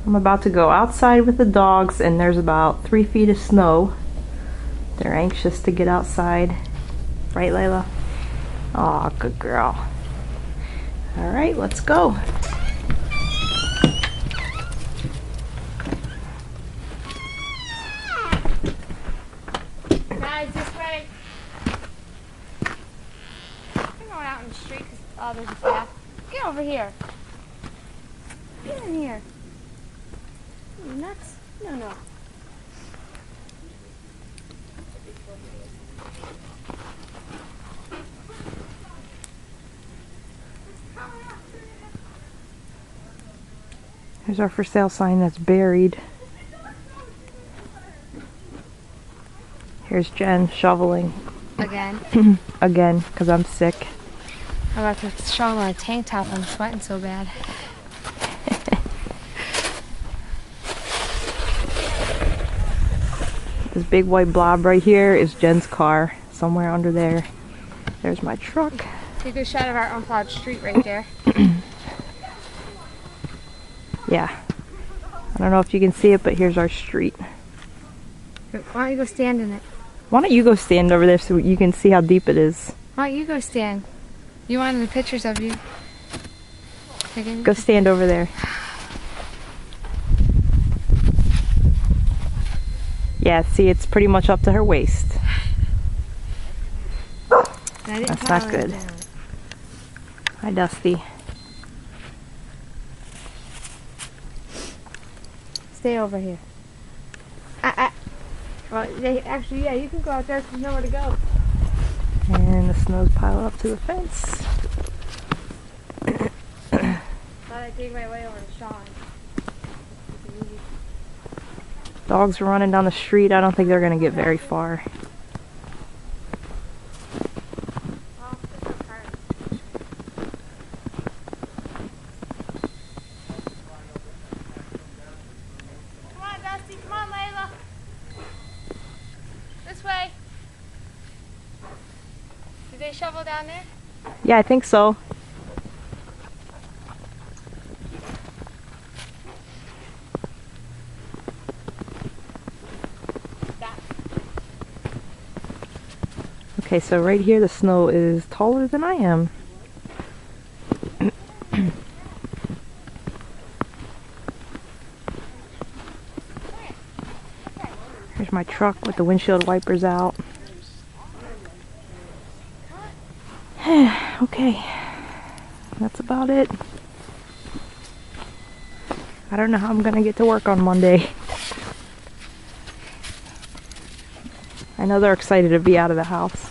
I'm about to go outside with the dogs and there's about 3 feet of snow. They're anxious to get outside. Right, Layla? Aw, good girl. Alright, let's go. Guys, this way. I'm going out in the street because there's a path. Get over here. Get in here. Are you nuts? No. Here's our for sale sign that's buried. Here's Jen shoveling. Again? Again, because I'm sick. I'm about to shovel my tank top. I'm sweating so bad. This big white blob right here is Jen's car. Somewhere under there. There's my truck. Take a good shot of our unplowed street right there. Yeah. I don't know if you can see it, but here's our street. Why don't you go stand in it? Why don't you go stand over there so you can see how deep it is? Why don't you go stand? You wanted the pictures of you. Go stand over there. Yeah, see, it's pretty much up to her waist. That's not good. Hi, Dusty. Stay over here. Well, actually, yeah, you can go out there because there's nowhere to go. And the snow's piled up to the fence. Thought I'd take my way over to Sean. Dogs are running down the street. I don't think they're going to get very far. Come on, Dusty. Come on, Layla. This way. Did they shovel down there? Yeah, I think so. Okay, so right here the snow is taller than I am. Here's my truck with the windshield wipers out. Okay, that's about it. I don't know how I'm gonna get to work on Monday. I know they're excited to be out of the house.